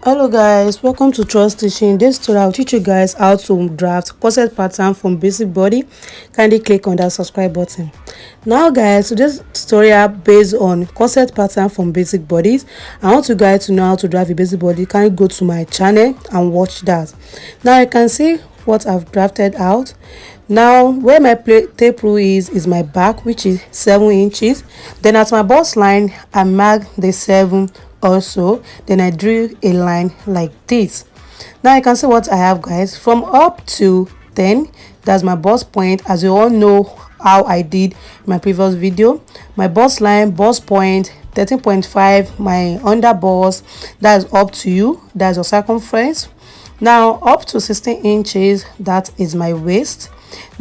Hello guys, welcome to Trust Teaching. In this tutorial I'll teach you guys how to draft corset pattern from basic body. Kindly click on that subscribe button. Now guys, today's tutorial based on corset pattern from basic bodies. I want you guys to know how to draft a basic body. Kindly go to my channel and watch that. Now you can see what I've drafted out. Now where my tape rule is my back, which is 7 inches. Then at my bust line I mark the 7 also. Then I drew a line like this. Now you can see what I have guys, from up to 10. That's my bust point, as you all know how I did in my previous video. My bust line, bust point 13.5, my under bust, that is up to you, that's your circumference. Now up to 16 inches, that is my waist.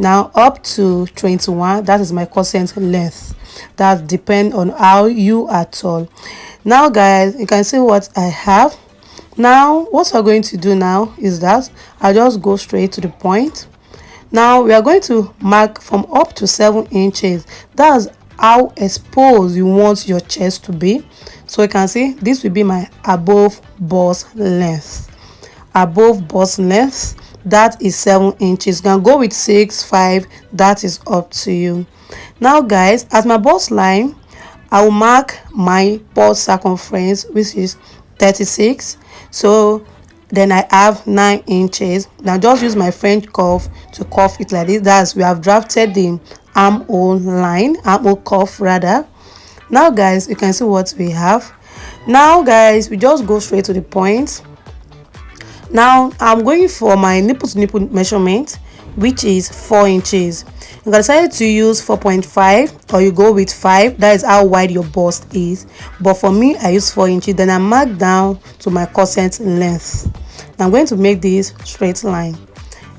Now up to 21, that is my corset length. That depends on how you are tall. Now guys, you can see what I have. Now what we're going to do now is that I'll just go straight to the point. Now we are going to mark from up to 7 inches. That's how exposed you want your chest to be. So you can see this will be my above bust length. Above bust length, that is 7 inches. You can go with 6, 5, that is up to you. Now guys, at my bust line I will mark my bust circumference, which is 36. So then I have 9 inches. Now just use my French curve to curve it like this. That's we have drafted the armhole line, armhole curve rather. Now guys, you can see what we have. Now guys, we just go straight to the point. Now I'm going for my nipple to nipple measurement, which is 4 inches. You can decide to use 4.5 or you go with 5. That is how wide your bust is, but for me I use 4 inches. Then I mark down to my corset length. Now I'm going to make this straight line.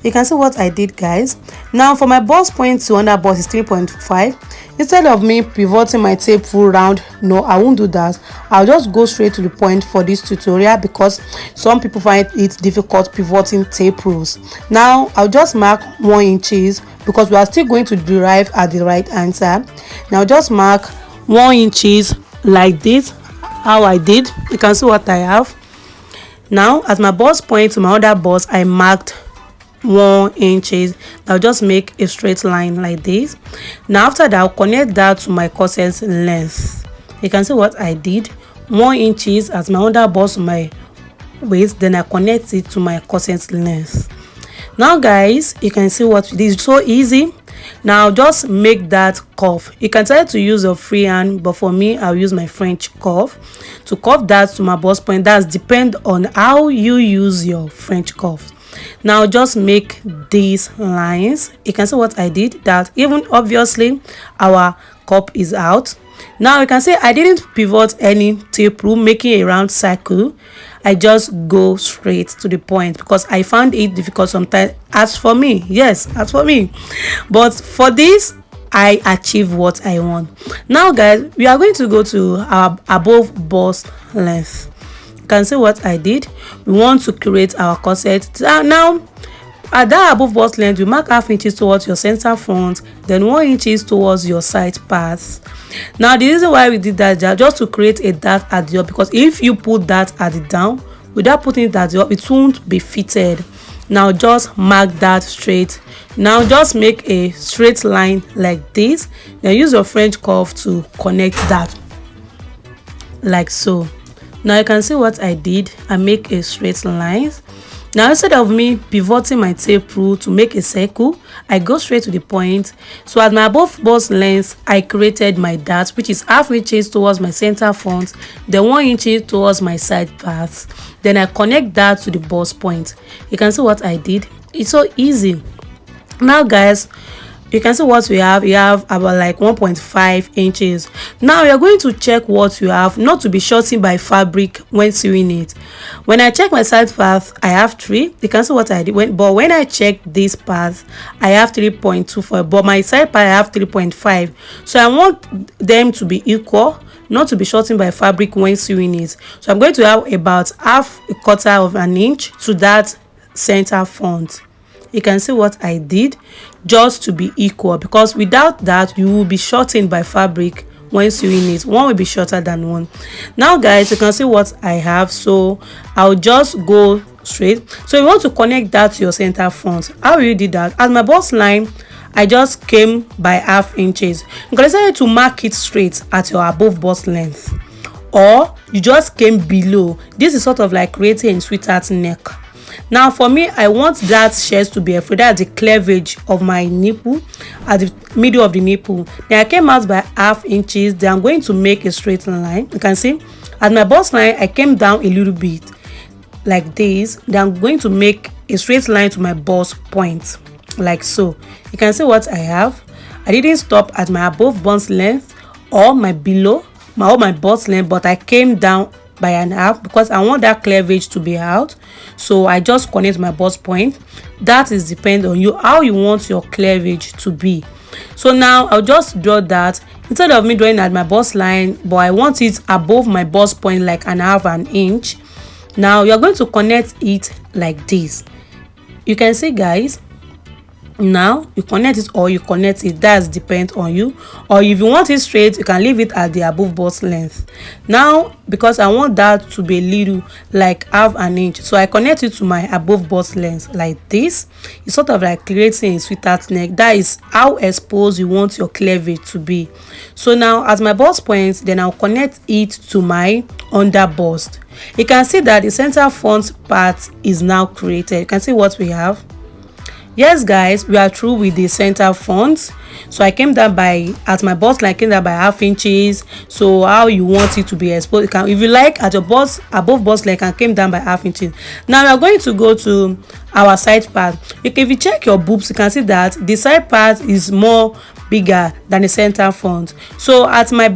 You can see what I did guys. Now for my bust point to under bust is 3.5. Instead of me pivoting my tape full round, no, I won't do that. I'll just go straight to the point for this tutorial because some people find it difficult pivoting tape rules. Now I'll just mark 1 inches because we are still going to derive at the right answer. Now just mark 1 inches like this, how I did. You can see what I have. Now at my bust point to my other bust I marked 1 inches. I'll just make a straight line like this. Now after that I'll connect that to my corset length. You can see what I did. 1 inches as my under bust to my waist, then I connect it to my corset length. Now guys, you can see what it is so easy. Now just make that curve. You can try to use your free hand, but for me I'll use my French curve to curve that to my bust point. That's depend on how you use your French curve. Now just make these lines. You can see what I did, that even obviously our cup is out. Now you can see I didn't pivot any tape rule making a round circle. I just go straight to the point because I found it difficult sometimes. As for me, yes, as for me, but for this I achieve what I want. Now guys, we are going to go to our above bust length. Can see what I did. We want to create our corset. Now at that above bust length, you mark half inches towards your center front, then 1 inches towards your side parts. Now the reason why we did that just to create a dart at the up, because if you put that at the down without putting it at the up, it won't be fitted. Now just mark that straight. Now just make a straight line like this, then use your French curve to connect that like so. Now you can see what I did. I make a straight line. Now instead of me pivoting my tape rule to make a circle, I go straight to the point. So at my above bust length I created my dart, which is half inches towards my center front, then 1 inch towards my side parts. Then I connect that to the bust point. You can see what I did. It's so easy. Now guys, you can see what we have. You have about like 1.5 inches. Now you're going to check what you have, not to be shorting by fabric when sewing it. When I check my side path, I have 3. You can see what I did. But when I check this path, I have 3.24. But my side part I have 3.5. So I want them to be equal, not to be shorting by fabric when sewing it. So I'm going to have about half a quarter of an inch to that center front. You can see what I did, just to be equal, because without that you will be shortened by fabric when sewing it. One will be shorter than one. Now guys, you can see what I have, so I'll just go straight. So you want to connect that to your center front. How will you do that? At my bust line, I just came by half inches. You can decide to mark it straight at your above bust length, or you just came below. This is sort of like creating a sweetheart neck. Now for me, I want that chest to be free. That's the cleavage of my nipple at the middle of the nipple. Then I came out by half inches. Then I'm going to make a straight line. You can see at my bust line, I came down a little bit like this. Then I'm going to make a straight line to my bust point like so. You can see what I have. I didn't stop at my above bust length or my below my bust length, but I came down by an half because I want that cleavage to be out. So I just connect my bust point. That is depend on you how you want your cleavage to be. So now I'll just draw that instead of me drawing at my bust line, but I want it above my bust point like an half an inch. Now you're going to connect it like this. You can see guys, now you connect it or you connect it, that's depend on you. Or if you want it straight, you can leave it at the above bust length. Now because I want that to be a little like half an inch, so I connect it to my above bust length like this. It's sort of like creating a sweetheart neck. That is how exposed you want your cleavage to be. So now at my bust point, then I'll connect it to my under bust. You can see that the center front part is now created. You can see what we have. Yes guys, we are through with the center front. So I came down by at my bust line, came down by half inches. So how you want it to be exposed, you can, if you like, at your bust above bust line, I came down by half inches. Now we are going to go to our side part. If you check your boobs, you can see that the side part is more bigger than the center front. So at my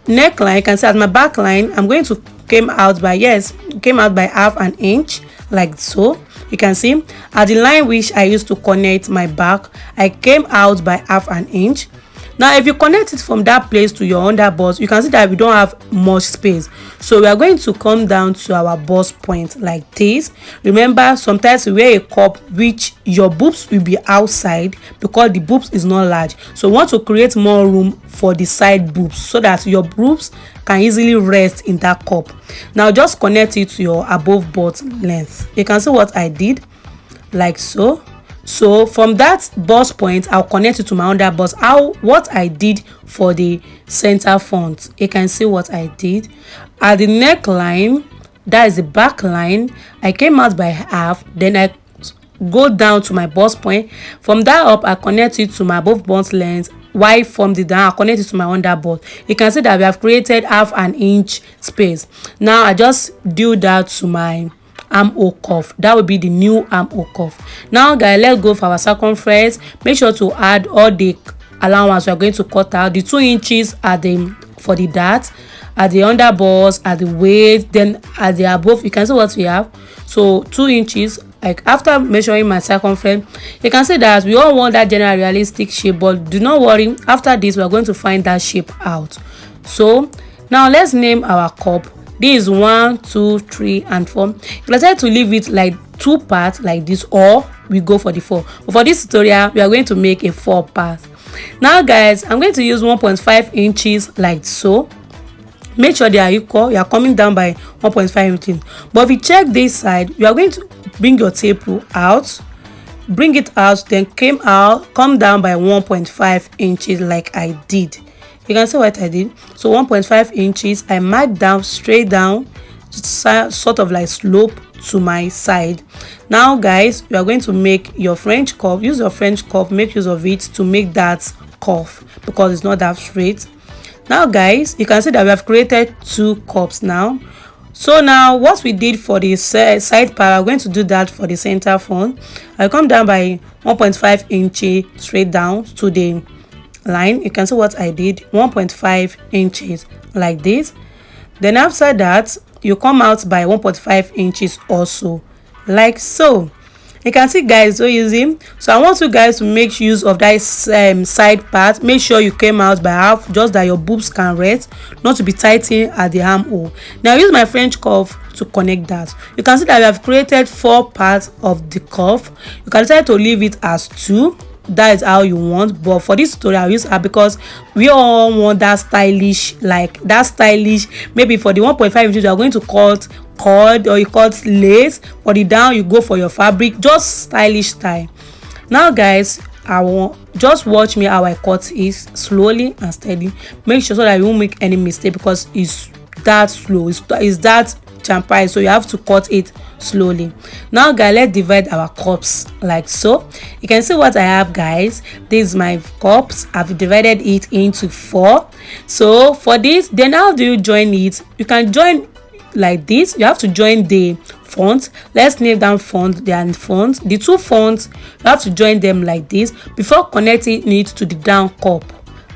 neckline, you can see at my back line, I'm going to came out by half an inch like so. You can see at the line which I used to connect my back, I came out by half an inch. Now if you connect it from that place to your under bust, you can see that we don't have much space. So we are going to come down to our bust point like this. Remember, sometimes you wear a cup which your boobs will be outside because the boobs is not large. So we want to create more room for the side boobs so that your boobs can easily rest in that cup. Now just connect it to your above bust length. You can see what I did like so. So from that bust point, I'll connect it to my under bust. What I did for the center front, you can see what I did at the neckline, that is the back line. I came out by half, then I go down to my bust point. From that up, I connect it to my above bust length. While from the down, I connect it to my under bust. You can see that we have created half an inch space. Now I just do that to my armhole cuff. That will be the new armhole cuff. Now guys, let's go for our circumference. Make sure to add all the allowance we are going to cut out. The 2 inches at the for the dart, at the under bust, at the waist, then at the above. You can see what we have. So 2 inches. Like after measuring my circumference, you can see that we all want that general realistic shape, but do not worry, after this we are going to find that shape out. So now let's name our cup. This is 1, 2, 3 and 4. Let's try to leave it like 2 parts like this, or we go for the 4. But for this tutorial, we are going to make a 4 part. Now guys, I'm going to use 1.5 inches like so. Make sure they are equal. You are coming down by 1.5 inches. But if you check this side, you are going to bring your tape rule out, bring it out, then come down by 1.5 inches like I did. You can see what I did. So 1.5 inches, I mark down straight down, sort of like slope to my side. Now guys, you are going to make your French curve. Use your French curve, make use of it to make that curve because it's not that straight. Now guys, you can see that we have created 2 cups now. So now what we did for the side part, we're going to do that for the center front. I come down by 1.5 inches straight down to the line. You can see what I did, 1.5 inches like this. Then after that, you come out by 1.5 inches also like so. You can see guys, so easy. So I want you guys to make use of that side part. Make sure you came out by half, just that your boobs can rest, not to be tightened at the armhole. Now I use my French curve to connect that. You can see that we have created 4 parts of the curve. You can decide to leave it as 2 that is how you want, but for this tutorial I'll use her because we all want that stylish, like that stylish. Maybe for the 1.5 inches you are going to cut cord, or you cut lace. For the down you go for your fabric, just stylish style. Now guys, I want just watch me how I cut it slowly and steady. Make sure so that you won't make any mistake because it's that slow, it's that champai, so you have to cut it slowly. Now guys, let's divide our cups like so. You can see what I have, guys. This is my cups. I've divided it into 4. So for this, then how do you join it? You can join like this. You have to join the font. Let's name down font, then font. The 2 fonts, you have to join them like this before connecting it to the down cup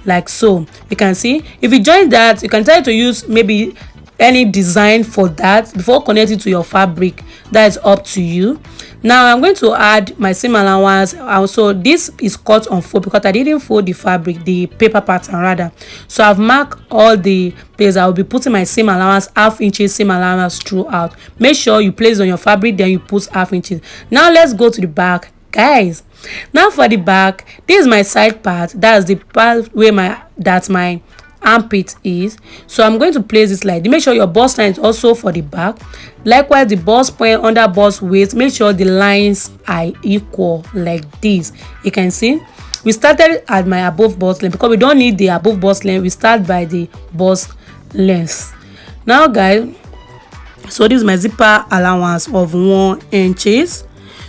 like so. You can see if you join that, you can try to use maybe any design for that before connecting to your fabric. That is up to you. Now I'm going to add my seam allowance. Also this is cut on fold because I didn't fold the fabric, the paper pattern rather. So I've marked all the places I will be putting my seam allowance, ½ inches seam allowance throughout. Make sure you place on your fabric, then you put ½ inches. Now let's go to the back, guys. Now for the back, this is my side part. That's the part where my armpit is. So I'm going to place this like this. Make sure your bust line is also for the back. Likewise, the bust point under bust waist, make sure the lines are equal like this. You can see we started at my above bust length because we don't need the above bust length. We start by the bust length. Now guys, so this is my zipper allowance of 1 inches.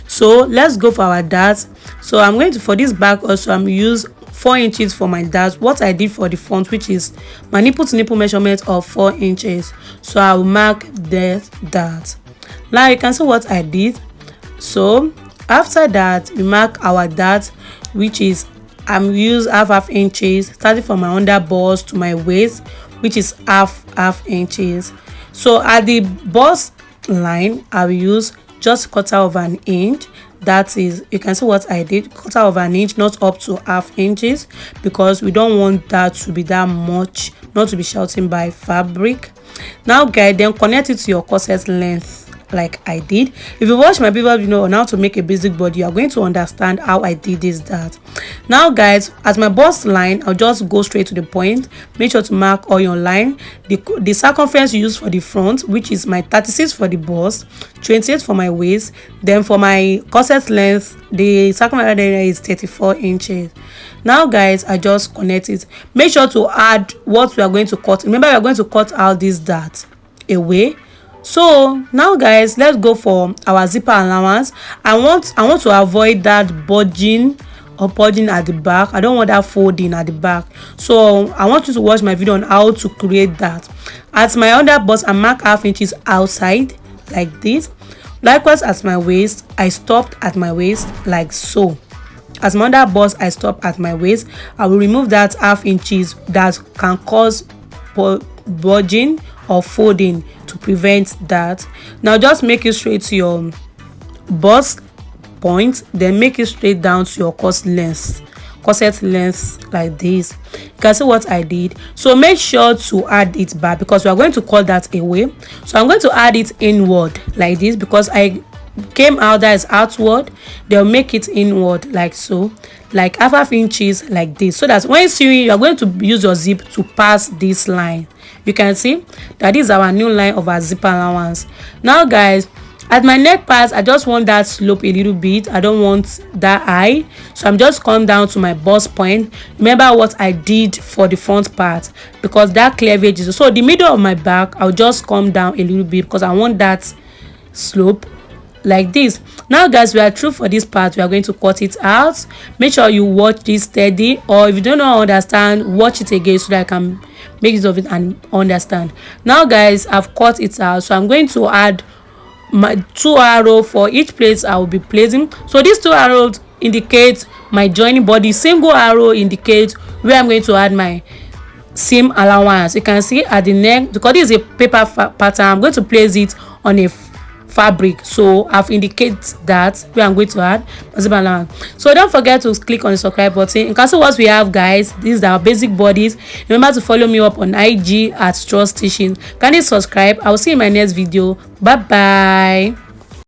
So let's go for our darts. So I'm going to, for this back also, I'm use 4 inches for my darts. What I did for the front, which is my nipple to nipple measurement of 4 inches. So I will mark that. Now you can see what I did. So after that, we mark our dart, which is I'm use half inches, starting from my under bust to my waist, which is half inches. So at the bust line, I will use just 1/4 of an inch. That is, you can see what I did, 1/4 of an inch, not up to ½ inches, because we don't want that to be that much, not to be shouting by fabric. Now guys, then connect it to your corset length like I did. If you watch my previous video on how to make a basic body, you are going to understand how I did that. Now guys, at my bust line, I'll just go straight to the point. Make sure to mark all your line. The circumference you use for the front, which is my 36 for the bust, 28 for my waist. Then for my corset length, the circumference is 34 inches. Now guys, I just connect it. Make sure to add what we are going to cut. Remember, we are going to cut out this dart away. So now guys, let's go for our zipper allowance. I want to avoid that bulging or bulging at the back. I don't want that folding at the back. So I want you to watch my video on how to create that. At my under bust, I mark ½ inches outside like this. Likewise, at my waist, I stopped at my waist like so. As my under bust, I stop at my waist. I will remove that ½ inches that can cause bulging or folding to prevent that. Now just make it straight to your bust point, then make it straight down to your corset length like this. You can see what I did. So make sure to add it back because we are going to cut that away. So I'm going to add it inward like this because I came out that is outward. They'll make it inward like so, like ½ inches like this, so that when sewing you are going to use your zip to pass this line. You can see that is our new line of our zipper allowance. Now guys, at my neck part, I just want that slope a little bit. I don't want that high, so I'm just come down to my bust point. Remember what I did for the front part because that cleavage is so the middle of my back. I'll just come down a little bit because I want that slope like this. Now guys, we are through for this part. We are going to cut it out. Make sure you watch this steady, or if you don't know understand, watch it again so that I can make use of it and understand. Now guys, I've cut it out, so I'm going to add my 2 arrows for each place I will be placing. So these 2 arrows indicate my joining body. Single arrow indicates where I'm going to add my seam allowance. You can see at the neck, because this is a paper pattern, I'm going to place it on a fabric, so I've indicated that where I'm going to add zipper allowance. So don't forget to click on the subscribe button. You can see what we have, guys. This is our basic bodies. Remember to follow me up on IG at Trust Stitching. Kindly subscribe. I will see you in my next video. Bye bye.